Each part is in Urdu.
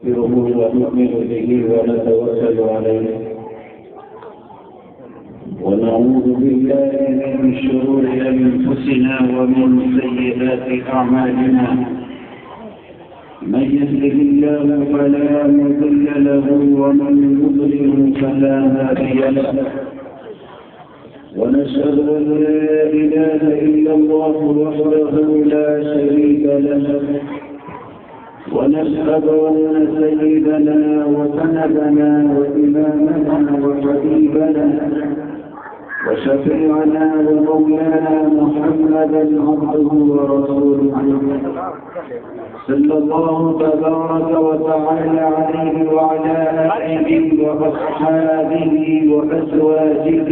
ونؤمن به ونتوكل عليه ونعوذ بالله من شرور أنفسنا ومن سيئات أعمالنا من يهده الله فلا مضل له ومن يضلل فلا هادي له ونشهد أن لا إله إلا الله وحده لا شريك له ونشهد أن سيدنا وسندنا وإمامنا وحبيبنا وشفيعنا ومولانا محمدا عبده ورسوله صلى الله تبارك وتعالى عليه وعلى آله وأصحابه وأزواجه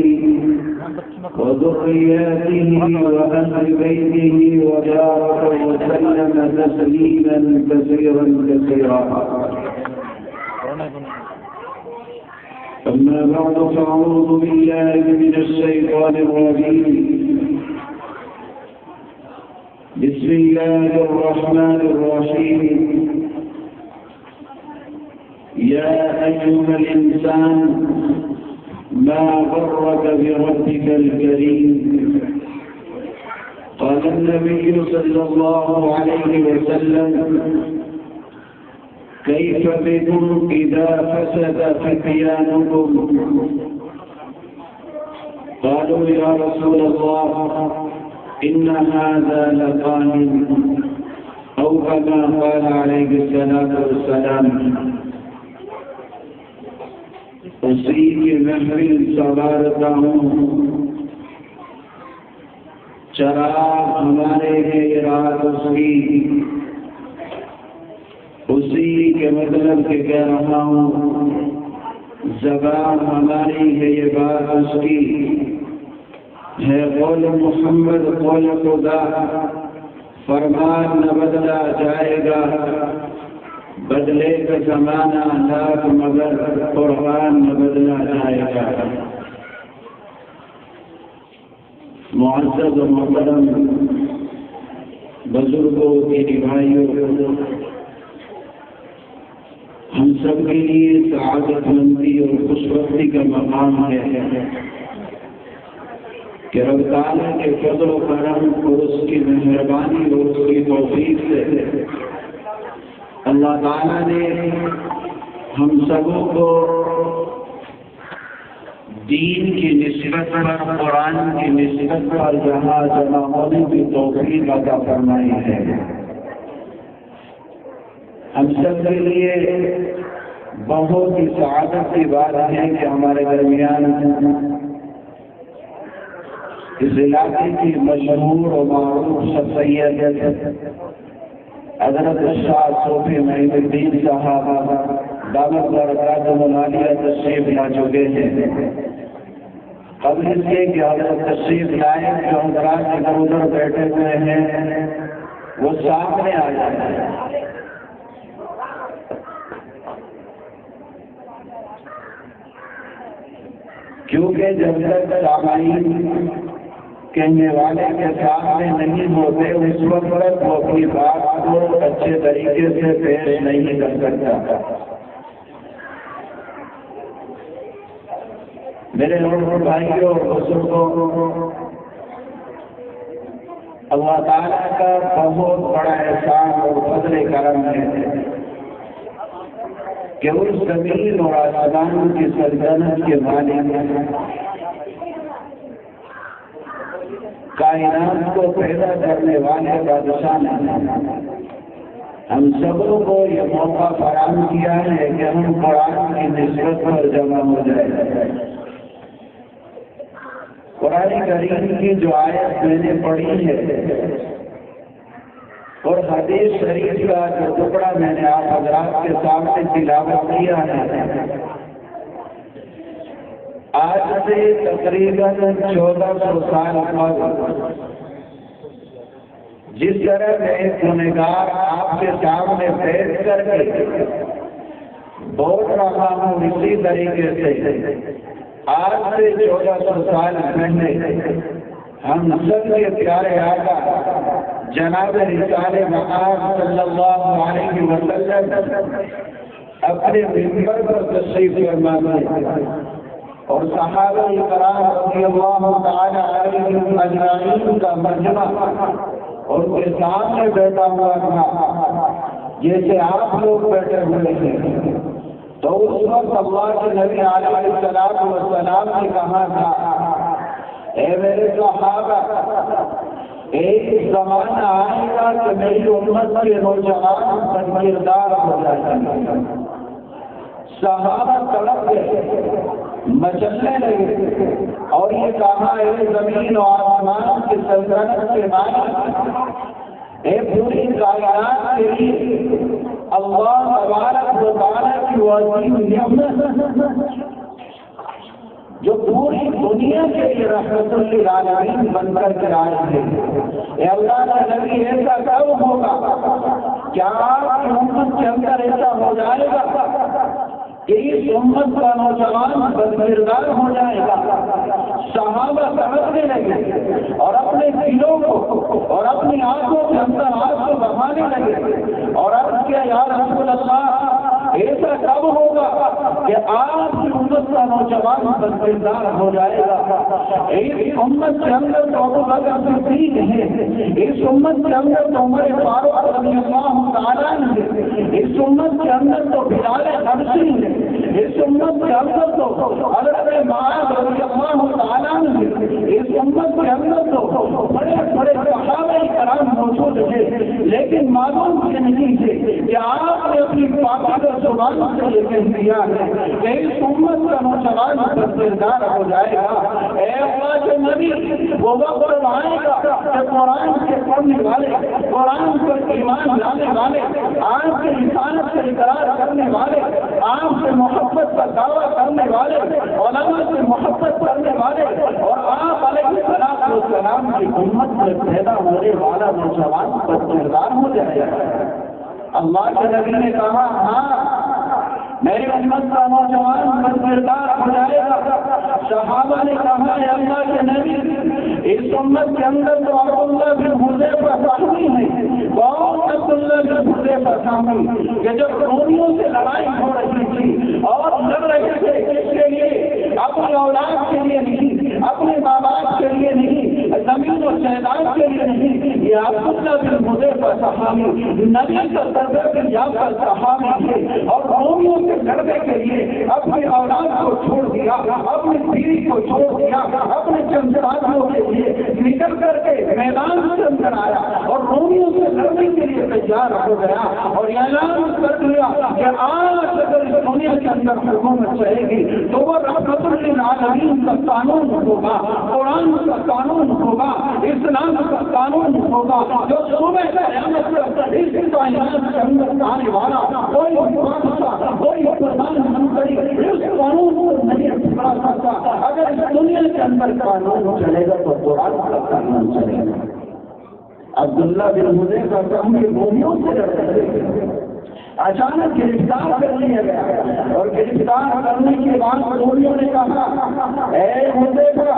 وذرياته وأهل بيته وبارك وسلم تسليما كثيرا كثيرا. أما بعد فأعوذ بالله من الشيطان الرجيم. بسم الله الرحمن الرحيم. يا أيها الإنسان ما غرك بربك الكريم. قال النبي صلى الله عليه وسلم كيف بكم إذا فسد فتيانكم؟ قالوا يا رسول الله إن هذا لقائم أو كما قال عليه الصلاة والسلام. اسی کی محفل سوارتا ہوں، چراغ ہمارے ہے رات اس کی، اسی کے مطلب کہ کہہ رہا ہوں، زبان ہماری ہے یہ بات اس کی ہے، قول محمد قول خدا، فرمان نہ بدلا جائے گا، بدلے کا زمانہ لاکھ مگر قرآن نہ بدلا جائے گا. معزز و محترم بزرگوں کے بھائیوں، ہم سب کے لیے سعادت مندی اور خوشبختی کا مقام ہے کہ رب تعالیٰ کے فضل و کرم اور اس کی مہربانی اور اس کی توفیق سے اللہ تعالیٰ نے ہم سبوں کو دین کی نسبت پر، قرآن کی نسبت پر جہاں جمع ہونے کی توفیق عطا فرمائی ہے. ہم سب کے لیے بہت ہی سعادت کی بات ہے کہ ہمارے درمیان اس علاقے کی مشہور و معروف شخصیت حضرت شاہ صوفی معین الدین صاحب دامت برکاتہ العالیہ تشریف لا چکے ہیں. قبل اس کے کہ حضرت تشریف لائے، جو حضرات ادھر ادھر بیٹھے ہوئے ہیں وہ سامنے آ جائیں. کیونکہ جب تک سامعین کہنے والے کے سامنے نہیں ہوتے اس وقت وہ اپنی بات کو اچھے طریقے سے پیش نہیں کر سکتا. میرے اور بھائیوں اور بزرگوں، اللہ تعالیٰ کا بہت بڑا احسان اور فضل کرم ہے کہ اس زمین اور آسمان کی سلطنت کے مالک، کائنات کو پیدا کرنے والے بادشاہ نے ہم سبوں کو یہ موقع فراہم کیا ہے کہ ہم قرآن کی نسبت پر جمع ہو جائیں. قرآن کریم کی جو آیت میں نے پڑھی ہے اور حدیث شریف کا جو ٹکڑا میں نے آپ حضرات کے سامنے تلاوت کیا ہے، آج سے تقریباً 1400 سال قبل جس طرح میں ایک گنہگار آپ کے سامنے بیٹھ کر کے بول رہا ہوں، اسی طریقے سے آج سے 1400 سال پہلے ہم سب کے پیارے آقا جناب رسالہ مآب صلی اللہ علیہ وسلم اپنے منبر پر تشریف فرما گئے اور صحابہ کرام رضی اللہ تعالی عنہم اجمعین کا مجمع اور ان کے سامنے بیٹھا ہوا تھا جیسے آپ لوگ بیٹھے ہوئے ہیں. تو اس وقت اللہ کے نبی علیہ السلام نے کہا تھا اے میرے صحابہ ایک زمانہ آئے گا کہ میری امت کے نوجوان بدکردار ہو جائیں گے. صحابہ تڑپ گئے مچلنے لگے اور یہ کہا اے زمین و آسمان کی سلطنت کے مالک اے پوری کائنات کے لیے اللہ تبارک و تعالیٰ کی عظیم نعمت جو پوری دنیا کے لیے رحمت للعالمین بن کر کے آئے ہیں. اے اللہ کا نبی ایسا کب ہوگا؟ کیا آپ کی امت کے اندر ایسا ہو جائے گا کہ اس امت کا نوجوان بدکردار ہو جائے گا؟ صحابہ سمجھنے لگے اور اپنے دلوں کو اور اپنی آنکھوں کے اندر آنسو بہانے لگے اور عرض کیا یا رسول اللہ ایسا کب ہوگا کہ آپ کی امت کا نوجوان بدکردار ہو جائے گا؟ اس امت کے اندر تو ابو بکر صدیق ہے، اس امت کے اندر تو عمر فاروق رضی اللہ تعالیٰ ہے، اس امت کے اندر تو بلال حبشی ہے، اس امت کے اندر تو حضرت معاذ رضی اللہ تعالیٰ ہے، اس امت کے اندر تو بڑے بڑے صحابہ کرام موجود ہیں. لیکن معلوم یہ نہیں ہے کہ آپ نے اپنی پاک زبان سے یہ کہہ دیا ہے کہ اس امت کا نوجوان بدکردار ہو جائے گا. اے اللہ کے نبی وہ وقت آئے گا کہ قرآن کے پڑھنے والے، قرآن پر ایمان لانے والے، آپ کے رسالت سے اقرار کرنے والے، آپ سے محبت کا دعویٰ کرنے والے، علماء سے محبت کرنے والے اور آپ علیہ السلام کی امت میں پیدا ہونے والا نوجوان بدکردار ہو جائے گا. اللہ کے نبی نے کہا ہاں میری امت کا نوجوان بدکردار ہو جائے گا. صحابہ نے کہا ہے اللہ کے نبی اس امت کے اندر تو عبداللہ بن حذیفہ صحابی ہے، کون عبداللہ بن حذیفہ صحابی کہ جب رومیوں سے لڑائی ہو رہی تھی اور لڑ رہے تھے اس کے لیے اپنی اولاد کے لیے نہیں، اپنے ماں باپ کے لیے نہیں، زمین و جائیداد کے لیے نہیں، یہ عبداللہ بن حذیفہ صحابی نبی کا درجہ یافتہ صحابی ہے اور رومیوں سے لڑنے کے لیے اپنی اولاد کو چھوڑ دیا، اپنی بیوی کو چھوڑ دیا، اپنے چند ساتھیوں کے لیے نکل کر کے میدان کے اندر آیا اور رومیوں سے لڑنے کے لیے تیار ہو گیا اور اعلان کر دیا کہ آج اگر اس دنیا کے اندر حکومت چلے گی تو وہ رحمت للعالمین کا قانون ہوگا، قرآن کا قانون ہوگا، اسلام کا قانون ہوگا جو صبح قیامت تک اس کائنات کے اندر آنے والا کوئی بادشاہ، کوئی پردھان منتری اس قانون کو نہیں ٹکرا سکتا. اگر اس دنیا کے اندر قانون چلے گا تو قرآن کا قانون چلے گا. عبداللہ بن حذیفہ صحابی رومیوں سے لڑ رہے تھے، اچانک گرفتار کر لیا گیا اور گرفتار کرنے کے بعد رومیوں نے کہا اے حذیفہ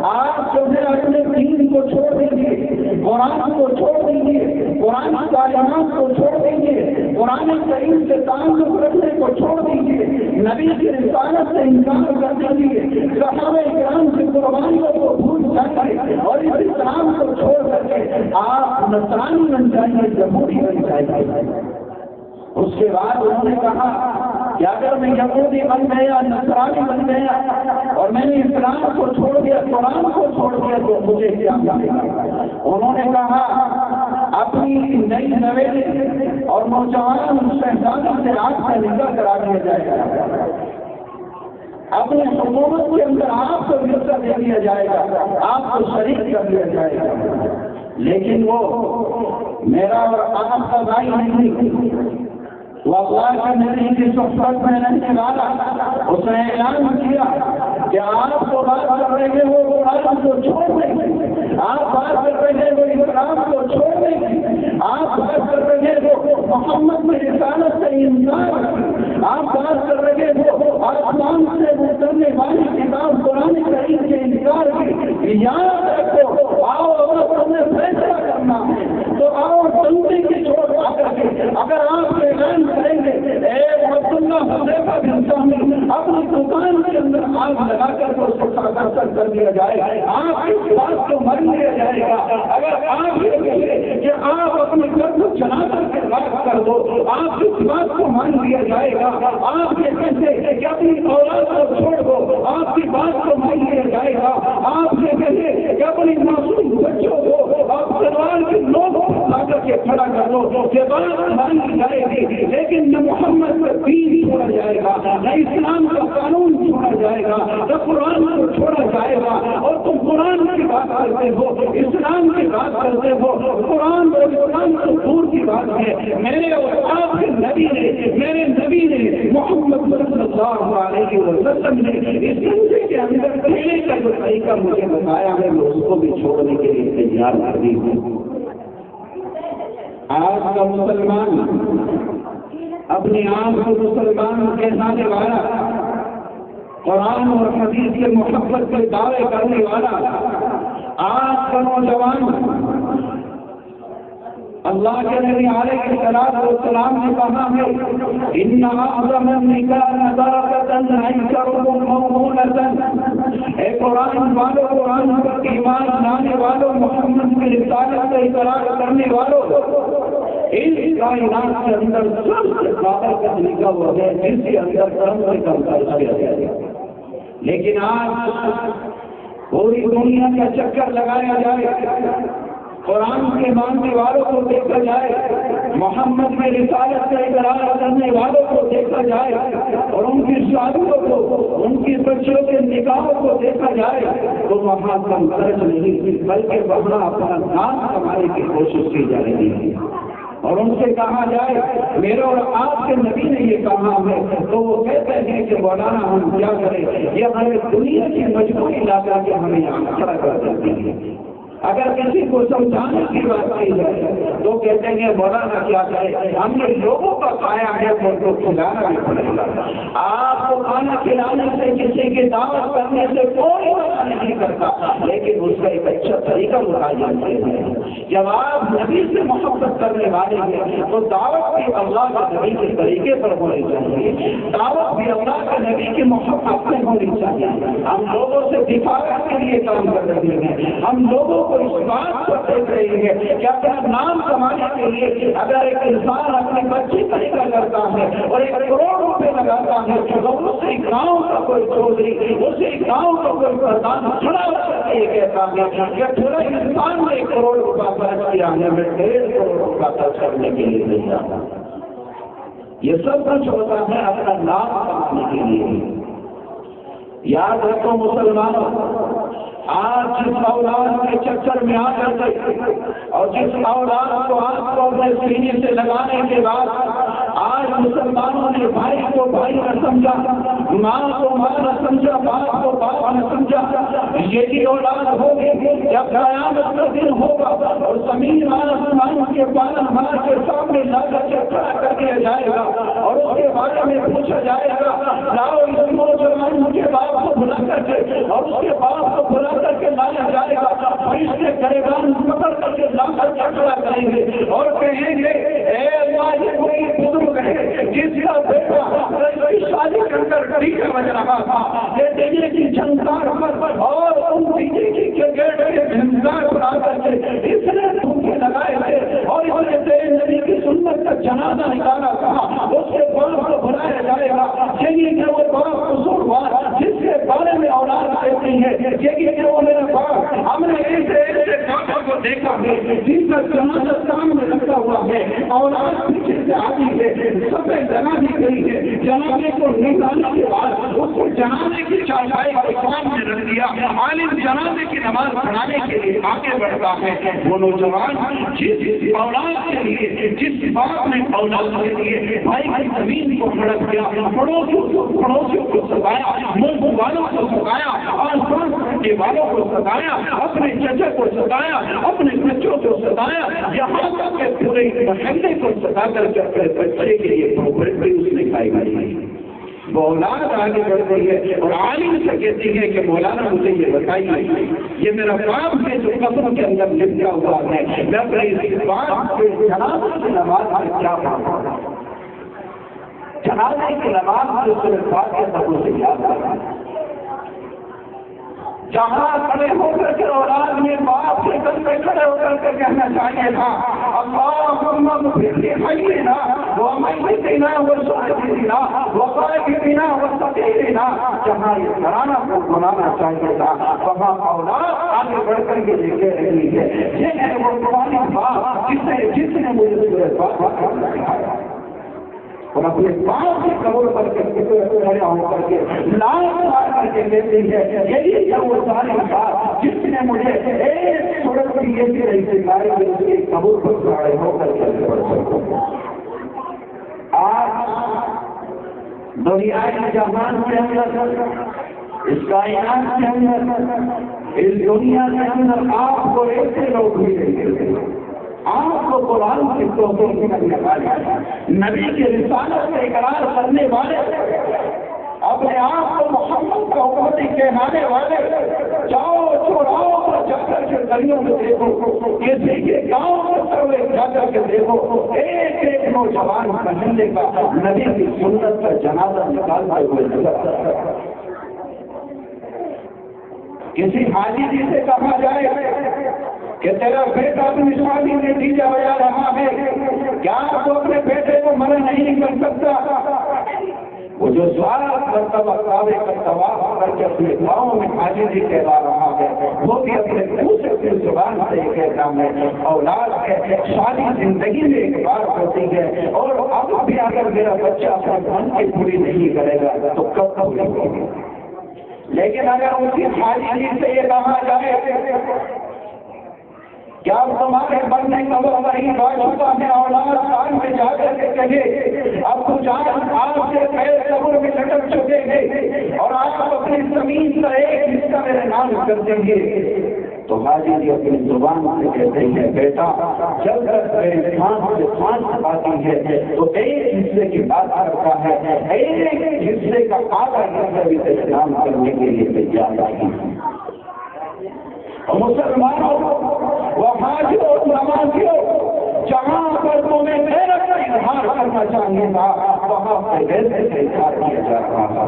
آپ جو ہے اپنے دین کو چھوڑ دیجیے، قرآن کو چھوڑ دیجیے، قرآن کی تعلیمات کو چھوڑ دیجیے، قرآن کریم سے تعلق رکھنے کو چھوڑ دیجیے، نبی کی رسالت سے انکار کر دیجیے، صحابہ کرام کی قربانیوں کو بھول جائیے اور اس اسلام کو چھوڑ کر کے آپ نصرانی بن جائیے، یہودی بن جائیے. اس کے بعد انہوں نے کہا کہ اگر میں یہودی بن گیا، نصرانی بن گیا اور میں نے اسلام کو چھوڑ دیا، قرآن کو چھوڑ دیا تو مجھے کیا ملے گا؟ انہوں نے کہا اپنی نئی نویلی اور نوجوان شہزادی سے آپ کا نکاح کرا دیا جائے گا، اپنی حکومت کے اندر آپ کو حصہ دے دیا جائے گا، آپ کو شریک کر دیا جائے گا. لیکن وہ میرا اور آپ کا بھائی نہیں، وہ اللہ کے نبی کی صحبت میں رہنے والا. اس نے اعلان کیا کہ آپ کو بات کر رہے ہیں وہ قرآن کو چھوڑ دیں گے، آپ بات کر رہے ہیں وہ اسلام کو چھوڑ دیں گے، آپ بات کر رہے ہیں وہ محمد میں رسالت سے انکار، آپ بات کر رہے ہیں وہ آسمان سے اترنے والی کتاب قرآن کریم کے انکار کی. یاد رکھو آؤ اگر تمہیں فیصلہ کرنا ہے تو آؤ سنتے کی چھوڑ کر کے اگر آپ اعلان کریں گے اے حذیفہ بن سہل اپنی دکان کے اندر آگ لگا کر کر دیا جائے، آپ اس بات کو مان لیا جائے گا۔ اگر آپ یہ کہیں کہ آپ اپنے گھر کو جلا کر راکھ کر دو، آپ اس بات کو مان لیا جائے گا۔ آپ یہ کہتے کہ اپنی اولاد کو چھوڑ دو، آپ کی بات کو مان لیا جائے گا۔ آپ یہ کہتے کہ اپنی معصوم بچوں کو آپ تلوار کے لوگوں کو لا کر کے کھڑا کر دو، یہ بات مان لی جائے گی۔ لیکن نہ محمد کا دین چھوڑا جائے گا، نہ اسلام کا قانون چھوڑا جائے گا، نہ قرآن کو چھوڑا جائے گا۔ اور تم قرآن کی بات کرتے ہو، اسلام کی بات کرتے ہو، قرآن اور اسلام سے دور کی بات ہے۔ میرے اور آپ کے نبی نے، میرے نبی نے محمد صلی اللہ علیہ وسلم نے اس زندگی کے اندر رہنے کا جو طریقہ مجھے بتایا ہے، میں اس کو بھی چھوڑنے کے لیے تیار کر دی ہوں۔ آج کا مسلمان، اپنے آپ کو مسلمان کہلانے والا، قرآن اور حدیث کے محبت کے دعوے کرنے والا، آج کا نوجوان، اللہ کے نبی علیہ السلام نے کہا ہے ان اعظم النکاح نظارۃ عیسرکم مومونۃ۔ اے قرآن والو، قرآن پر ایمان لانے والوں، محمد کی رسالت سے اقرار کرنے والوں، اس کائنات کے اندر سب سے زیادہ کا نکاح وہ ہے جس کے اندر کم سے کم خرچ کیا جائے۔ لیکن آج پوری دنیا کا چکر لگایا جائے، قرآن کے ماننے والوں کو دیکھا جائے، محمد کی رسالت سے اقرار کرنے والوں کو دیکھا جائے، اور ان کی شادیوں کو، ان کی بچوں کے نکاحوں کو دیکھا جائے، تو وہاں کم خرچ نہیں بلکہ وہاں اپنا نام کمانے کی کوشش کی جا رہی ہے۔ اور ان سے کہا جائے میرے اور آپ کے نبی نے یہ کہا ہے، تو وہ کہتے ہیں کہ مولانا ہم کیا کریں، یہ ہمیں دنیا کی مجبوری لا کر کے ہمیں یہاں کھڑا کر دیتی ہے۔ اگر کسی کو سمجھانے کی بات کی جائے تو کہتے ہیں مولانا کیا کرے، ہم نے لوگوں کا کھایا ہے تو ان کو کھلانا بھی پڑے گا۔ آپ کو کھانا کھلانے سے، کسی کی دعوت کرنے سے کوئی منع نہیں کرتا، لیکن اس کا ایک اچھا طریقہ متعین ہے۔ جب آپ نبی سے محبت کرنے والے ہیں تو دعوت بھی اللہ کے نبی کے طریقے پر ہونی چاہیے، دعوت بھی اللہ کے نبی کی محبت میں ہونی چاہیے۔ ہم لوگوں سے دفاعت کے لیے کام کر رہے ہیں، ہم لوگوں کو اس بات پر دیکھ رہی ہے کہ اپنا نام کمانے کے لیے اگر ایک انسان اپنے بچے کا نکاح کرتا ہے اور 1 کروڑ روپے لگاتا ہے تو اسی گاؤں کا کوئی چودھری، اسی گاؤں کا کوئی پردھان کھڑا ہو کر کے یہ کہتا ہے کہ تھوڑا انسان نے 1 کروڑ روپیہ خرچ کیا ہے، میں 1.5 کروڑ روپیہ خرچ کرنے کے لیے نہیں جاتا۔ یہ سب کچھ ہوتا ہے اپنا نام کمانے کے لیے۔ یاد رکھو مسلمانوں، آج جس اولاد کے چکر میں آ کر گئے اور جس اولاد کو آج کو اپنے سینے سے لگانے کے بعد آج مسلمانوں نے بھائی کو بھائی نہ سمجھا، ماں کو ماں نہ سمجھا، باپ کو باپ نہ سمجھا، یہی اولاد ہوگی جب قیامت کا دن ہوگا اور زمین آسمان کے پالن ہار کے سامنے لا کر کے کھڑا کر دیا جائے گا اور اس کے بارے میں پوچھا جائے گا، لاؤ اس نوجوان کے باپ کو بلا کر کے اور اس کے باپ کو بلا کر کے لایا جائے گا، فرشتے گریبان پکڑ کر کے لا کر کے کھڑا کریں گے اور کہیں گے اے اللہ یہ کوئی بزرگ ہے جس کا بیٹا شادی کر کر ٹیکے بج رہا تھا، یہ دینے کی جھنکار پر اور ان دینے کے گیٹ کے جھنکار پر آ کر کے اس نے ٹھوکے لگائے تھے اور اس نے تیرے نبی کی سنت کا جنازہ نکالا تھا، اس کے باپ کو بلایا جائے گا، یہی کہ وہ باپ قصوروار جس کے بارے میں اولاد کہتی ہے، یہی کہ وہ میرا باپ، ہم نے ایسے ایسے باپوں کو دیکھا ہے جن کا جنازہ سامنے رکھا ہوا ہے، اولاد پیچھے سے آتی ہے، سب جنا دی گئی ہے، جنازے کو نکالنے کے بعد اس کو جنازے کی چارپائی کو سامنے رکھ دیا، عالم جنازے کی نماز پڑھانے کے لیے آگے بڑھتا ہے۔ وہ نوجوان جس اولاد کے لیے، جس باپ نے اولاد کے لیے بھائی کی زمین کو ہڑپ دیا، پڑوسیوں کو ستایا، ملک والوں کو ستایا، آسمان کے والوں کو ستایا، اپنے چچا کو ستایا، اپنے بچوں کو ستایا، یہاں تک کہ پورے محلے کو ستا کر کے اپنے بچے کے لیے پراپرٹی اس نے کھائی گئی۔ وہ اولاد آگے بڑھ رہی ہے اور عالم سے کہتی ہے کہ مولانا مجھے یہ بتائیے، یہ میرا باپ ہے جو قبر کے اندر لپٹا ہوا ہے، میں اپنے اس باپ کے جنازے کی نماز میں کیا پڑھوں؟ جنازے کی نماز جو صرف فاتحہ تک اسے یاد کرنا، جہاں کھڑے ہو کر کے اولاد میں باپ کے قدم پہ کھڑے ہو کر کے کہنا چاہیے تھا اللہم اغفر لحینا ومیتنا وشاہدنا وغائبنا وصغیرنا، جہاں یہ ترانہ کو بنانا چاہیے تھا وہاں اولاد آگے بڑھ کر کے لکھے رہی ہے یہ ہے وہ پرانی بات جس نے مجھے سورہ فاتحہ سکھایا اور اپنے پاؤں کی قبر پر کے کھڑے ہو کر کے لاکھ مار کر کے لیتی ہے، یہی ہے وہ ساری بات جس نے مجھے ایک سورت کی یہ بھی رہی سکھائی کہ اس کی قبر پر کھڑے ہو کر کے پڑھ سکوں۔ آج دنیا کے جہان کے اندر، اس کائنات کے اندر، اس دنیا کے اندر آپ کو ایسے لوگ بھی رہتے ہیں، آپ کو قرآن کی توفیق کرنے والے، نبی کی رسالت سے اقرار کرنے والے، اپنے آپ کو محمد کا امتی کہلانے والے، جاؤ چوراؤ پر جا کر کے گلیوں میں دیکھو، کسی کے گاؤں میں سروے جا کر کے دیکھو، ایک ایک نوجوان محلے کا نبی کی سنت کا جنازہ نکالتے ہوئے نظر آتا ہے۔ کسی حاجی جی سے کہا جائے کہ تیرا بیٹا اپنی شادی میں ڈیجے بجا رہا ہے، کیا تو اپنے بیٹے کو منع نہیں کر سکتا؟ وہ جو 12 مرتبہ کعبے کا طواف کر کے اپنے گاؤں میں حاجی جی کہلا رہا ہے، وہ بھی اپنے منہ سے اپنی زبان سے یہ کہتا ہے اولاد ہے شادی زندگی میں ایک بار ہوتی ہے، اور اب بھی اگر میرا بچہ اپنے من کی پوری نہیں کرے گا تو کب پوری ہوگی؟ لیکن اگر اسی حاجی جی سے یہ کہا جائے کیا تمہارے بننے کا وقت نہیں باشدہ ہے، اولاد کان میں جا کر کے کہے اب تو جان آپ سے پیر قبر میں لٹک چکے ہیں اور آپ اپنی زمین کا ایک حصہ میرے نام کر دیں گے، تو حاجی جی اپنی زبان سے کہتے ہیں بیٹا جب تک میرے سانس آتی ہے تو ایک حصے کی بات کرتا ہے، ایک حصے کا آدھا حصہ بھی استعمال کرنے کے لیے تیار نہیں ہے۔ مسلمانوں و حاجیوں اور نمازیوں، جہاں پر تمہیں غیرت کا اظہار کرنا چاہیے تھا وہاں سے غیرت کا اظہار کیا جا رہا تھا۔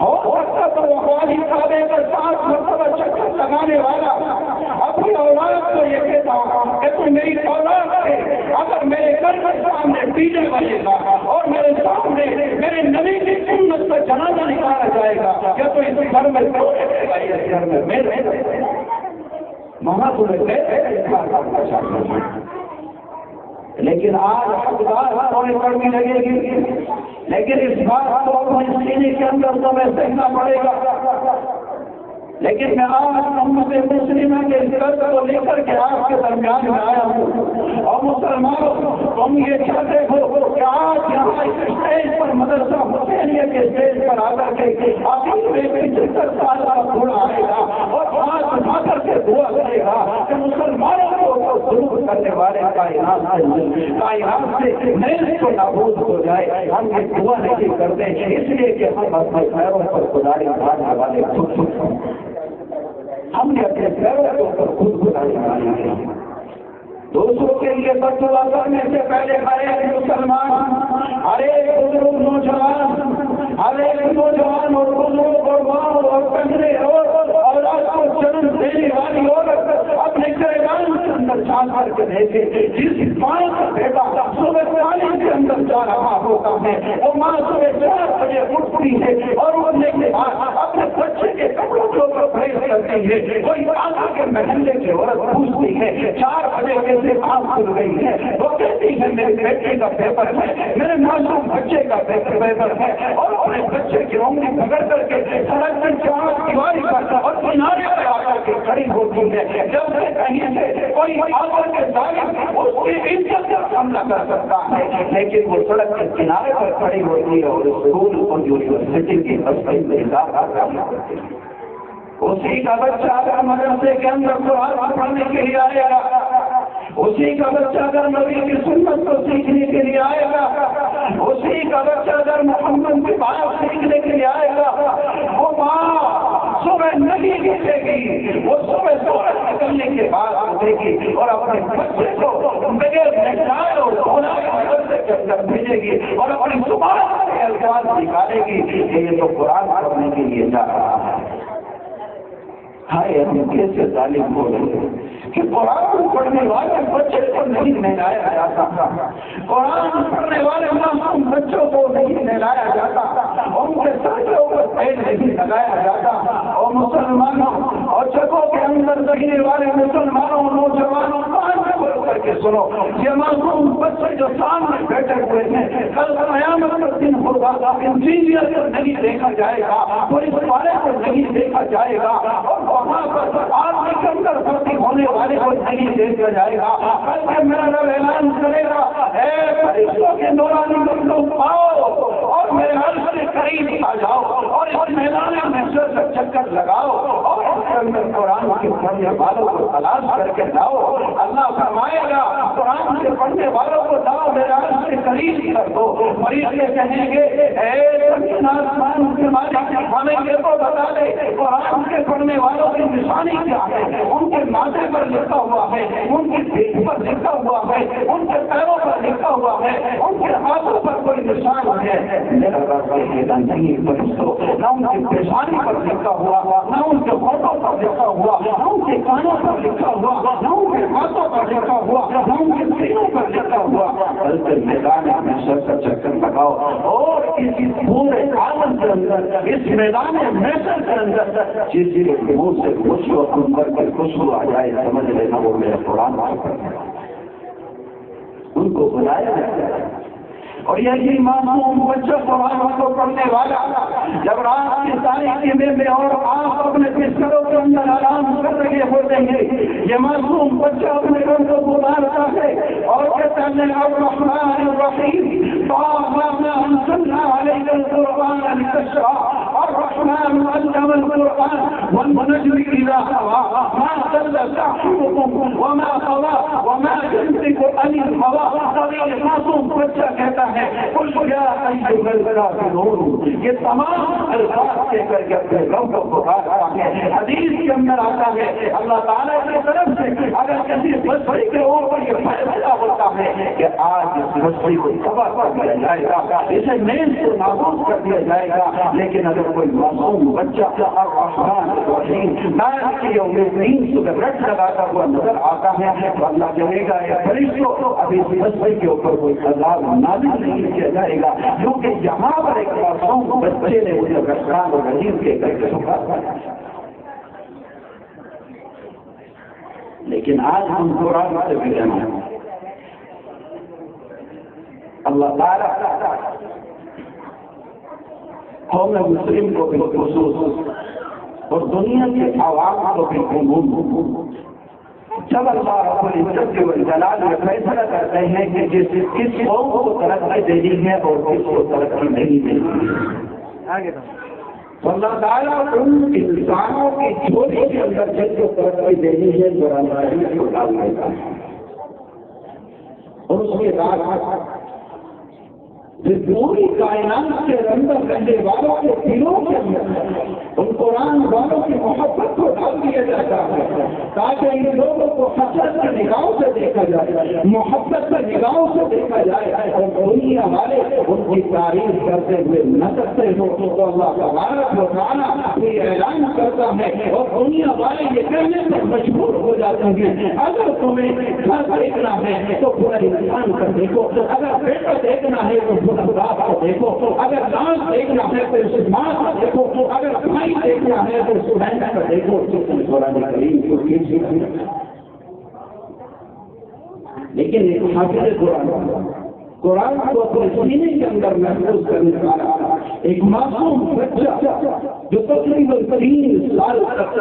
اور وقت تو وقالی کعبے کا 7 مرتبہ چکر لگانے والا اپنی اولاد کو یہ کہتا کہ تو میری اولاد ہے، اگر میرے گھر کے سامنے ڈیجے بجے گا اور میرے سامنے میرے نبی کی سنت کا جنازہ نکالا جائے گا، کیا تو اس گھر میں اس گھر میں میرے وہاں تمہیں کرنا چاہیے۔ لیکن آج حقدار تھوڑے پڑنے لگے گی، لیکن اس بات کو اپنے سینے کے اندر تمہیں سہنا پڑے گا۔ لیکن میں آج امت مسلمہ کے اس درد کو لے کر کے آپ کے درمیان میں آیا ہوں، اور مسلمانوں تم یہ چاہتے ہو کہ آج یہاں اس اسٹیج پر مدرسہ حسینیہ کے اسٹیج پر آ کر کے آخر میں 75 سال کا بوڑھا آئے گا اور ہاتھ اٹھا کر کے دعا کرے گا کہ مسلمانوں کو ضرور کرنے والے کائنات سے نیز کو نابود ہو جائے۔ ہم یہ دعا نہیں کرتے اس لیے کہ ہم اپنے پیروں پر خدائی مارنے والے خود ہم نے اپنے پیروں کے اوپر خود خدائی ماری ہے۔ دوسروں کے لیے بددعا کرنے سے پہلے ہر ایک مسلمان، ہر ایک بزرگ نوجوان، ہر ایک نوجوان اور بزرگ اور ماں اور بہنیں اور اولاد کو جنم دینے والی عورت اپنے گریبان کے اندر جا کر کے دیکھے جس ماں کا بیٹا صبح 40 کے اندر جا رہا ہوتا ہے، وہ ماں صبح 4 بجے اٹھتی ہے اور اٹھنے کے بعد اپنے بچے کے کپڑوں کے اوپر پریس کرتی ہے۔ کوئی آگا کے محلے کی عورت پوچھتی ہے 4 بجے کے آنکھ کھل گئی ہے، وہ کہتی ہے میرے بیٹے کا پیپر ہے، میرے معصوم بچے کا پیپر ہے، اور اپنے بچے کی انگلی پکڑ کر کے سڑک پر چار دیواری پر اور کنارے پر آ کر کے کھڑی ہوتی ہے۔ جب سے کہیں سے کوئی آگر کے ظالم اس کی عزت پر حملہ کر سکتا ہے، لیکن وہ سڑک کے کنارے پر کھڑی ہوتی ہے اور اسکول اور یونیورسٹی کی مسئلے میں اضافہ کرتی ہے۔ اسی کا بچہ اگر مدرسے کے اندر قرآن پڑھنے کے لیے آئے گا، اسی کا بچہ اگر نبی کی سنت کو سیکھنے کے لیے آئے گا، اسی کا بچہ اگر محمد کی بات سیکھنے کے لیے آئے گا، وہ ماں صبح نہیں اٹھے گی، وہ صبح سورج نکلنے کے بعد اٹھے گی اور اپنے بچے کو بغیر نہلائے اور دھونے کے اندر بھیجے گی اور اپنی زبان سے الفاظ نکالے گی کہ یہ تو قرآن پڑھنے کے لیے جا رہا ہے. ہائے ہم کیسے ظالم ہو رہے ہیں کہ قرآن پڑھنے والے بچے کو نہیں نہلایا جاتا, قرآن پڑھنے والے معصوم بچوں کو نہیں نہلایا جاتا, ان کے سروں پر تیل نہیں لگایا جاتا. اور مسلمانوں اور جگہوں کے اندر رہنے والے مسلمانوں نوجوانوں کر کے سنو, یہ معصوم بچے جو سامنے بیٹھے ہوئے ہیں کل قیامت کا دن ہوگا, انجینئر کو نہیں دیکھا جائے گا, پولیس والے کو نہیں دیکھا جائے گا, اور وہاں پر آدمی کے اندر بھرتی ہونے والے کو نہیں دیکھا جائے گا. بلکہ میرا رب اعلان کرے گا, اے فرشتوں کے نورانی بندوں آؤ اور میرے عرش کے قریب آ جاؤ اور اس میدان میں چکر لگاؤ اور اس کے اندر قرآن کے پڑھنے والوں کو تلاش کر کے لاؤ. اللہ فرمائے گا قرآن کے پڑھنے والوں کو لاؤ, میرے عرش کے قریب کر دو. فرشتے کہیں گے اے زمین آسمان کے مالک ہمیں یہ تو بتا دے قرآن کے پڑھنے والوں کی نشانی کیا ہے, ان کے ماتھے پر لکھا ہوا ہے, ان کی پیٹھ پر لکھا ہوا ہے, ان کے پیروں پر لکھا ہوا ہے, ان کے ہاتھوں پر کوئی نشان ہے. میرا رب نہیں فرشتوں, نہ ان کی پیشانی پر لکھا ہوا, نہ ان کے ہونٹوں پر لکھا ہوا, نہ ان کے کانوں پر لکھا ہوا, نہ ان کے ہاتھوں پر لکھا ہوا, نہ ان کے سینوں پر لکھا ہوا. بلکہ میدان میں کا چکر لگاؤ اور کسی پورے عالم کے اندر اس میدان محشر کے اندر جس کے منہ سے خوشبو اندر کی خوشبو آ جائے سمجھ لینا وہ میرا قرآن ان کو بلایا جاتا ہے. اور یہی معصوم بچوں قرآن کو پڑھنے والا جب رات کی تاریکی میں اور آپ اپنے بستروں کے اندر آرام کر رہے ہوتے ہیں, یہ معصوم بچہ اپنے رب کو گزارتا ہے اور کہتا ہے الرحمن الرحیم انزلنا علیک القرآن لتشقى الرحمن علم القرآن والنجم اذا هوى ما ضل صاحبكم وما غوى وما ينطق عن الهوى. معصوم بچہ کہتا ہے یہ تمام الفاظ کہہ کر کے اپنے رب کو پکارتا ہے. حدیث کے اندر آتا ہے اللہ تعالیٰ کی طرف سے اگر کسی بچڑی کے اوپر یہ فیصلہ ہوتا ہے کہ آج اس بچڑی کو تباہ کر دیا جائے گا, اسے نیز کو نابود کر دیا جائے گا, لیکن اگر کوئی معصوم بچہ الرحمن الرحیم نائب کی امید صبح رٹ لگاتا ہوا نظر آتا ہے تو اللہ کہے گا یہ فرشتوں ابھی اس بچڑی کے اوپر کوئی عذاب نازل نہیں کیا جائے گا, کیونکہ یہاں پر ایک معصوم بچے نے مجھے رحمان اور رحیم کے کر کے سکھا. لیکن آج ہم قرآن سے بگڑنا ہے. اللہ تعالیٰ قوم مسلم کو بالخصوص اور دنیا کے عوام کو بالعموم جب اللہ رب العزت والجلال یہ فیصلہ کرتے ہیں کہ کس قوم کو ترقی دینی ہے اور کس کو ترقی نہیں دینی ہے, تو اللہ تعالیٰ ان انسانوں کی جھولی کے اندر جس کو ترقی دینی ہے قرآن مجید کو ڈال دیتا ہے. اور اس کے بعد پوری کائنات کے اندر رہنے والوں کے دلوں کے اندر ان قرآن والوں کی محبت کو ڈال دیا جاتا ہے تاکہ ان لوگوں کو حسرت کی نگاہوں سے دیکھا جائے, محبت کی نگاہوں سے دیکھا جائے, اور دنیا والے ان کی تعریف کرتے ہوئے نہ کرتے ہو تو اللہ تبارک و تعالیٰ یہ اعلان کرتا ہے اور دنیا والے یہ کہنے سے مجبور ہو جاتے ہیں اگر تمہیں گھر دیکھنا ہے تو پورا انسان کر دیکھو, اگر بیٹا دیکھنا ہے تو باپ کو دیکھو, اگر دانت دیکھنا ہے تو اس ماں کو دیکھو, اگر بھائی دیکھنا ہے تو اس بہن کو دیکھو. قرآن کریم کو لیکن ایک حافظ قرآن کو اپنے سینے کے اندر محفوظ کرنے والا ایک معصوم بچہ جو تقریباً 3 سال تک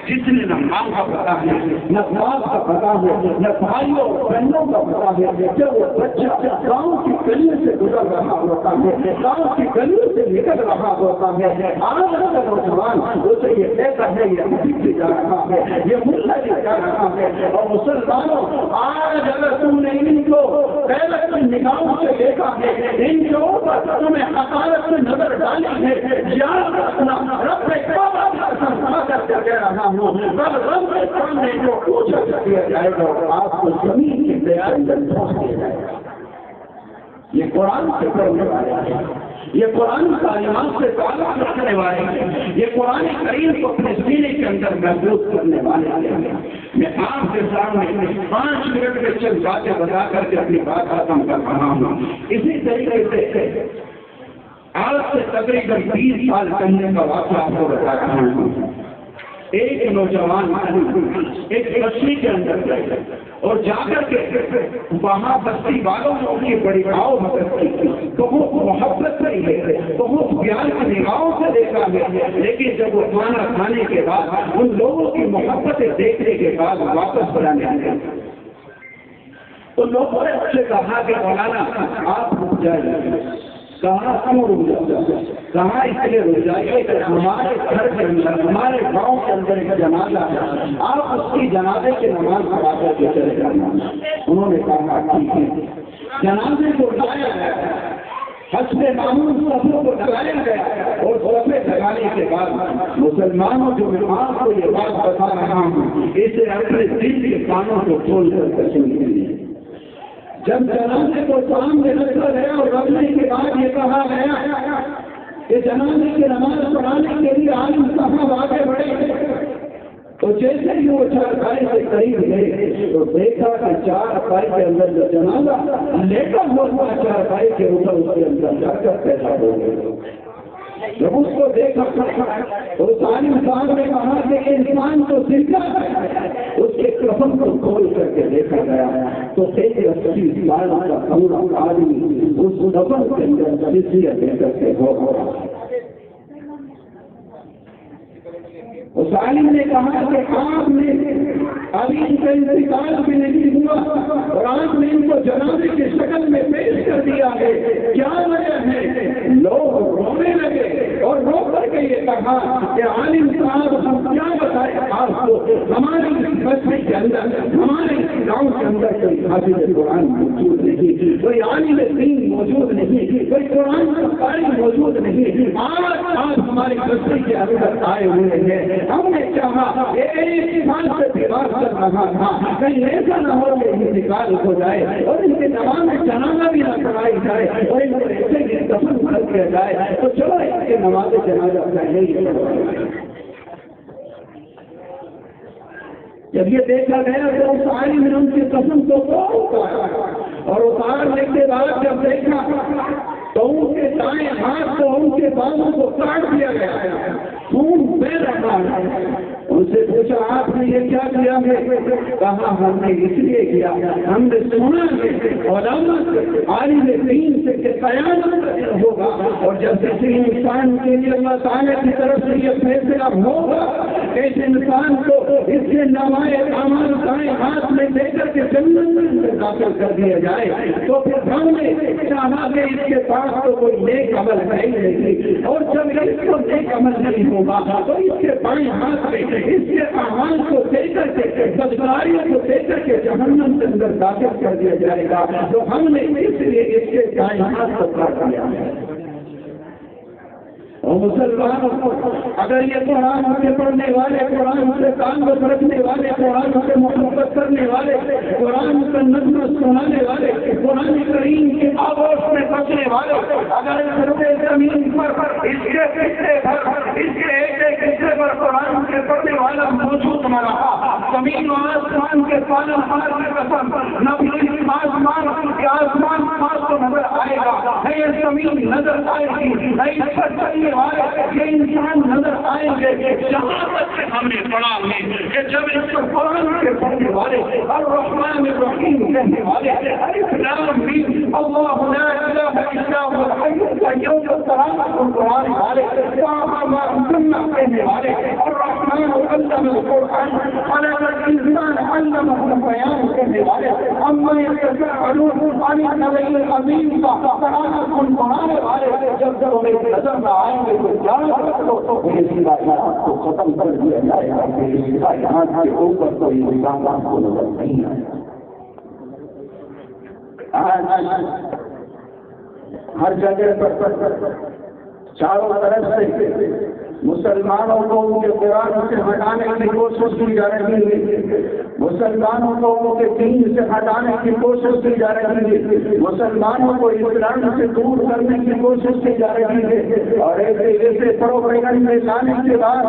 جس نے نہ ماں کا پتا ہے, نہ باپ کا پتا ہے, نہ بھائیوں اور بہنوں کا پتا ہے, جب وہ بچہ گاؤں کی گلی سے گزر رہا ہوتا ہے, گاؤں کی گلی سے نکل رہا ہوتا ہے, آج کا نوجوان اسے یہ کہتا ہے یہ مسجد سے جا رہا ہے, یہ ملا سے جا رہا ہے. اور مسلمانوں آج اگر تم نے ان کو پہلے سے نگاہوں سے دیکھا ہے, ان کے اوپر تمہیں حقارت سے نظر ڈالی ہے, یاد رکھنا رب کر کہہ رہا ہوں رب کے سامنے جو پوچھا کیا جائے گا آپ کو زمین کی تیاری پہنچ دیا جائے گا. یہ قرآن سے پڑھنے والے ہیں، یہ قرآن تعلیمات سے تعلق رکھنے والے ہیں، یہ قرآن کریم کو اپنے سینے کے اندر محفوظ کرنے والے ہیں۔ میں آپ کے سامنے 5 منٹ میں چند باتیں بتا کر کے اپنی بات ختم کر رہا ہوں۔ اسی طریقے سے آج سے تقریباً 20 سال پہلے کا واقعہ آپ کو بتا رہا ہوں۔ ایک نوجوان ایک بستی کے اندر گئے اور جا کر کے وہاں بستی والوں نے ان کی بڑی آؤ مدد کی، بہت محبت سے ہے، بہت پیار کی نگاہوں سے دیکھا گیا، لیکن جب وہ کھانا کھانے کے بعد ان لوگوں کی محبتیں دیکھنے کے بعد واپس بلانے آئے ان لوگوں نے اس سے کہا کہ مولانا آپ رک جائیے۔ کہاں کیوں رک جائے؟ کہاں اس لیے رک جائیے کہ ہمارے گھر کے اندر ہمارے گاؤں کے اندر ایک جنازہ ہے، آپ اس کی جنازے کی نماز پڑھا کر کے چلے جانا۔ انہوں نے کہا ٹھیک ہے۔ جنازے کو لایا گیا، حسب معمول صفوں کو لگایا گیا اور صفے لگانے کے بعد مسلمانوں جو میں آپ کو یہ بات بتا رہا ہوں اسے اپنے دل کے کانوں کو کھول کر سنیے۔ جب جنازے کو سامنے رکھا گیا اور رکھنے کے بعد یہ کہا گیا کہ جنازے کی نماز پڑھانے کے لیے عالم صاحب آگے بڑھے، تو جیسے ہی وہ چارپائی سے قریب گئے تو دیکھا کہ چارپائی کے اندر جو جنازہ لیٹا ہوا چارپائی کے اوپر اس کے اندر جا کر پیدا ہو گئے۔ جب اس کو دیکھا تو عالم صاحب نے کہا کہ انسان تو زندہ ہے، اس کے کفن کو کھول کر کے دیکھا گیا تو 80 سال کا پورا آدمی اس کفن کے اندر جسیت دے کر کے ہو رہا ہے۔ اس عالم نے کہا کہ آپ نے ابھی ان کا انتقال بھی نہیں ہوا اور آپ نے ان کو جنازے کی شکل میں پیش کر دیا ہے، کیا وجہ ہے؟ لوگ رونے لگے اور رو کر کے یہ کہا کہ عالم صاحب ہم کیا بتائیں آپ کو، ہماری بستی کے اندر ہمارے گاؤں کے اندر کوئی حافظ قرآن موجود نہیں، کوئی عالم دین موجود نہیں، کوئی قرآن کا قاری موجود نہیں، آج آپ ہماری بستی کے اندر آئے ہوئے ہیں۔ ہم نے چاہا ایک سال سے دیوار کر رہا تھا کہیں ایسا نہ ہو کہ انتقال ہو جائے اور ان کے نماز میں جنازہ بھی نہ پڑھائی جائے اور ان کو ایسے ہی دفن کر دیا جائے، تو چلو ان کے نماز جنازہ پڑھائیں۔ جب یہ دیکھا گیا تو اس عالم نے ان کی قسم کو اتارا اور اتارنے کے بعد جب دیکھا تو ان کے دائیں ہاتھ کو ان کے بازو کو کاٹ دیا گیا، خون بہ رہا ہے۔ ان سے پوچھا آپ نے یہ کیا کیا ہے؟ کہا ہم نے اس لیے کیا، ہم نے سنا ہے علامت عالم دین سے کہ قیامت ہوگا اور جب کسی انسان کے لیے اللہ تعالیٰ کی طرف سے یہ فیصلہ ہوگا کہ اس انسان کو اس کے نمائے اعمال دائیں ہاتھ میں دے کر کے جنت میں داخل کر دیا جائے، تو پھر ہم نے چاہا کہ اس کے پاس تو کوئی نیک عمل ہے ہی نہیں، اور جب اس کو نیک عمل نہیں ہوگا تو اس کے بائیں ہاتھ میں اس کے اعمال کو دے کر کے بدکاریوں کو دے کر کے جہنم کے اندر داخل کر دیا جائے گا، تو ہم نے اس لیے اس کے دائیں ہاتھ کو کاٹ دیا ہے۔ اور مسلمانوں کو اگر یہ قرآن سے پڑھنے والے، قرآن سے تعلق رکھنے والے، قرآن سے محبت کرنے والے، قرآن کا نظم سنانے والے، قرآن کریم کے آغوش میں بچنے والے اگر روئے زمین پر اس کے حصے پر اس کے ایک حصے پر قرآن سے پڑھنے والا موجود نہ رہا، زمین و آسمان کے پالن ہار کی قسم نہ آسمان کے آسمان خاص کو نظر آئے گا، نہ یہ زمین نظر آئے گی، نہ اس پر چلنے والے یہ انسان نظر آئیں گے۔ یہاں تک کہ ہم نے پڑھا ہے کہ جب اس کو قرآن کے پڑھنے والے الرحمن الرحیم کہنے والے الف لام میم اللہ لا الہ الا هو الحی القیوم القرآن والے سنہ کہنے والے الرحمن علم القرآن خلق الانسان علمه البیان کہنے والے اما یتساءلون عن النبی العظیم قرآن والے جب انہیں نظر نہ آئیں گے تو جان کو ختم کر دیا جائے گا، یہاں کے اوپر کوئی نظام آپ کو نظر نہیں آئے۔ ہر جگہ پر چاروں طرف سے مسلمانوں کو ان کے قرآن سے ہٹانے کی کوشش کی جا رہی ہے، مسلمانوں کو ان کے دین سے ہٹانے کی کوشش کی جا رہی ہے، مسلمانوں کو اسلام سے دور کرنے کی کوشش کی جا رہی ہے، اور ایسے پروپیگنڈ میں لانے کے بعد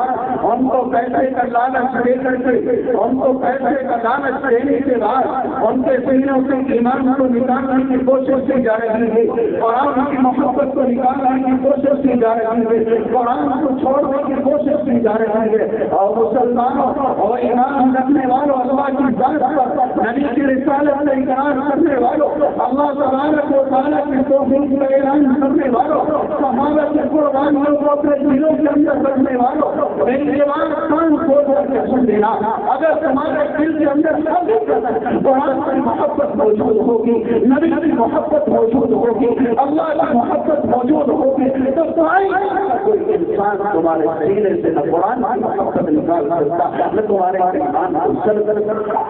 ان کو پیسے کا لالچ دے کر کے، ان کو پیسے کا لالچ دینے کے بعد ان کے سینوں سے ایمان کو نکالنے کی کوشش کی جا رہی ہے، قرآن کی محبت کو نکالنے کی کوشش کی جا رہی ہے، قرآن کو چھوڑنے کی کوشش کی جا رہی ہے، اور مسلمانوں اور ایمان رکھنے والوں، اللہ کی ذات پر نبی کی رسالت سے اقرار کرنے والوں، اللہ تبارک و تعالیٰ کی توحید کا اعلان کرنے والوں، صحابہ کے قربانیوں کو اپنے دلوں کے اندر رکھنے والوں، میری آواز کان کھول کر کے سن لینا، اگر تمہارے دل کے اندر قرآن کی محبت موجود ہوگی، نبی کی محبت موجود ہوگی، اللہ کی محبت موجود ہوگی، تو کوئی انسان تمہارے سینے سے نہ قرآن کی محبت نکال سکتا، نہ تمہارے ایمان کو سرد کر سکتا،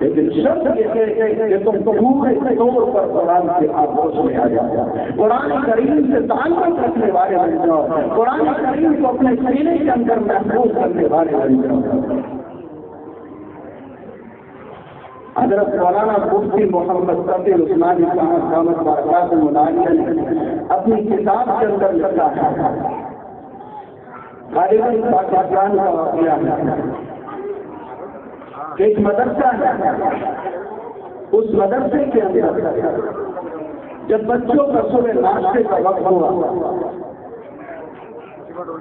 لیکن شرط یہ ہے کہ تم پورے طور پر قرآن کے آغوش میں آ جاؤ، قرآن کریم سے تعلق رکھنے والے بن جاؤ، قرآن کریم کو اپنے سینے کے اندر محفوظ کرنے والے بن جاؤ۔ حضرت مولانا مفتی محمد تقی عثمانی صاحب دامت برکاتہ العالیہ نے اپنی کتاب کے اندر لکھا ہے، غالباً پاکستان کا واقعہ ہے، ایک مدرسہ ہے، اس مدرسے کے اندر جب بچوں کا صبح ناشتے کا وقت ہوا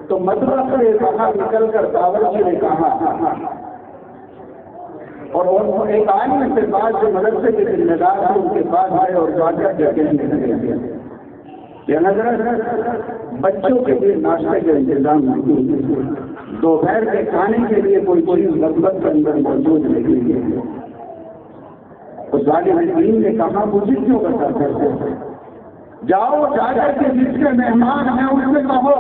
تو مدرسے سے باہر نکل کر باورچی نے کہا، اور وہ ایک عالم کے بعد جو مدرسے کے ذمہ دار ہیں ان کے پاس آئے اور جا کر کہنے لگے کہ حضرت بچوں کے لیے ناشتے کا انتظام نہیں، دوپہر کے کھانے کے لیے کوئی چیز مطلب کے اندر موجود نہیں ہے۔ اس عالم دین نے کہا مجھے کیوں بتا کرتے ہیں، جاؤ جا کر کے جس کے مہمان ہیں ان سے کہو۔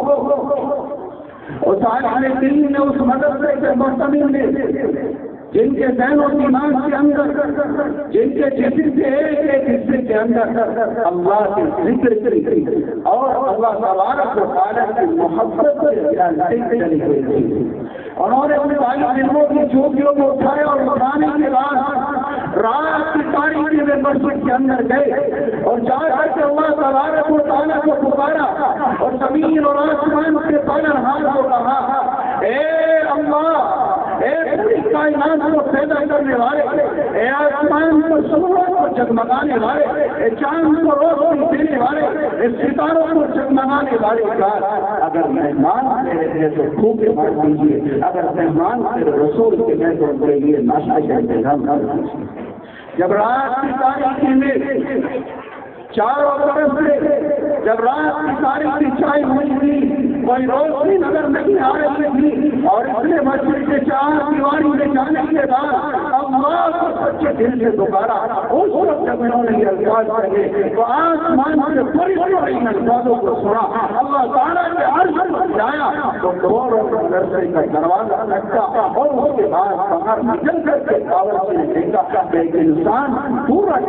اس عالم دین نے اس مدرسے کے محتمل نے جن کے ذہن و دماغ کے اندر، جن کے جسم کے ایک ایک حصے کے اندر اللہ کے ذکر کی اور اللہ تبارک و تعالیٰ کی محبت چلی ہوئی تھی، انہوں نے اپنے طالب علموں کی چوٹیوں کو اٹھائے اور اٹھانے کے بعد رات کی تاریکی میں مسجد کے اندر گئے اور جا کر کے اللہ تبارک و تعالیٰ کو پکارا اور زمین اور آسمان کے پالنہار کو کہا، اے اللہ، اے پوری کائنات کو پیدا کرنے والے، اے آسمان کو سورج کو جگمگانے والے، اے چاند کو روشنی دینے والے، اے ستاروں کو جگمگانے والے، اگر مہمان میرے تھے تو پھوکے مار دیجیے، اگر مہمان میرے رسول کے میں تو ان کے لیے ناشتہ کا انتظام کر دیجیے۔ جب رات کی تاریکی میں چاروں طرف سے جب رات کی تاریکی چھائی ہوئی تھی، کوئی روشنی نظر نہیں آ رہی تھی، اور اس نے مسجد کے چار دیواری میں جانے کے بعد اللہ کو سچے دل سے پکارا، اس وقت جب انہوں نے یہ الفاظ کہے تو آسمان سے بڑی بڑی ان الفاظوں کو سنا، اللہ تعالیٰ کے عرش پر جایا تو دور اور مدرسے کا دروازہ لگتا، اور اس کے بعد باہر نکل کر کے باورچی نے دیکھا کہ ایک انسان پورا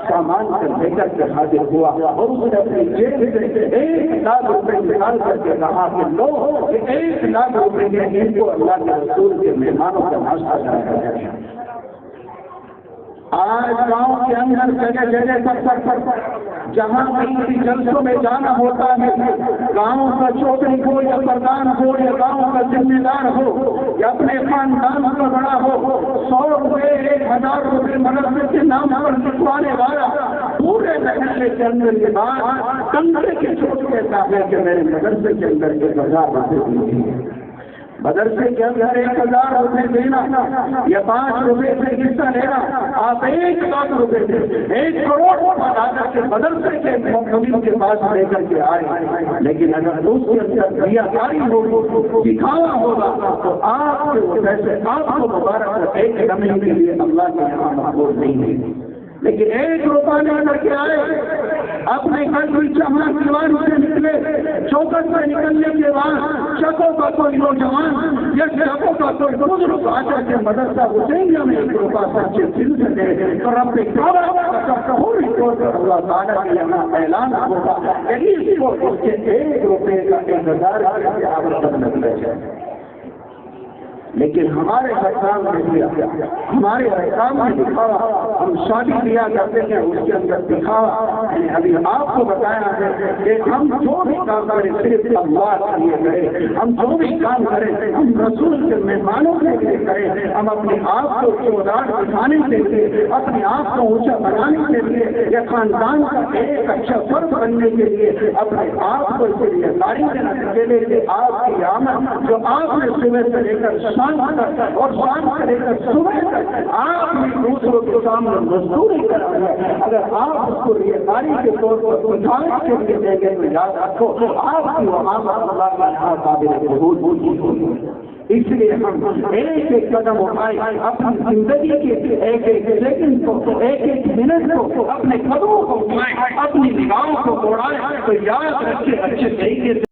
سامان لے کر کے حاضر ہوا، اور اس نے اپنی جیب سے 1 لاکھ روپے نکال کر کے کہا کہ لو، 1 لاکھ روپے میں ان کو اللہ کے رسول کے مہمانوں کا ناشتہ کرایا گیا۔ آج گاؤں کے اندر جگہ جگہ پر جہاں کسی جلسوں میں جانا ہوتا ہے، گاؤں کا چودھری ہو یا پردھان ہو یا گاؤں کا ذمہ دار ہو یا اپنے خاندان کا بڑا ہو، 100 روپے 1000 روپے مدرسے کے نام پر لکھوانے والا پورے محلے کے اندر کے بعد کمرے کے چھوٹ کہتا ہے کہ میرے مدرسے کے اندر 1000 روپے دیے، مدرسے کے اندر 1000 روپے دینا یا 5 روپے سے حصہ لینا، آپ 1 لاکھ روپے دیں، 1 کروڑ روپے لا کر کے مدرسے کے محتمین کے پاس لے کر کے آئے، لیکن اگر اس کے اندر ریاکاری ہوگی، دکھاوا ہوگا تو آپ کے وہ پیسے آپ کو مبارک ایک لمحے کے لیے اللہ کے یہاں مقبول نہیں ہے، لیکن 1 روپیہ لے کر کے آئے اپنے گھر کی چمڑا دیوار سے نکلے، چوکٹ سے نکلنے کے بعد شکوں کا کوئی نوجوان یا شکوں کا کوئی بزرگ آتا کہ مدرسہ حسینیہ میں 1 روپیہ سچے دل سے دے تو رب کعبہ کا کہوری طور پر اللہ تعالیٰ کے یہاں اعلان ہوگا کہ اس کو اس کے 1 روپے کا انتظار کر کے آپ رب لے جائے۔ لیکن ہمارے احکام میں دیا، ہمارے احکام میں دکھاوا، ہم شادی کیا کرتے ہیں اس کے اندر دکھاوا۔ ابھی آپ کو بتایا ہے کہ ہم جو بھی کام کریں صرف اللہ کے لیے کریں، ہم جو بھی کام کریں ہم رسول کے مہمانوں کے لیے کریں، ہم اپنے آپ کو چودار دکھانے کے لیے، اپنے آپ کو اونچا بنانے کے لیے یا خاندان کا ایک اچھا فرد بننے کے لیے اپنے آپ کو اس لیے تعریف دینا کے لیے کہ آپ کی آمد جو آپ نے صبح سے لے کر اور شام سے لے کر صبح تک آپ نے دوسروں کے سامنے مزدوری کرا ہے، اگر آپ اس کو ریاضاری کے طور پر سجاوٹ کے لیے دیں گے تو یاد رکھو آپ کی وہاں اللہ کا یہاں قابل قبول ہوگی۔ اس لیے ہم ایک ایک قدم اٹھائے، اپنی زندگی کے ایک ایک سیکنڈ کو، ایک ایک منٹ کو، اپنے قدموں کو اٹھائیں، اپنی نگاہوں کو دوڑائیں تو یاد رکھے اچھے طریقے سے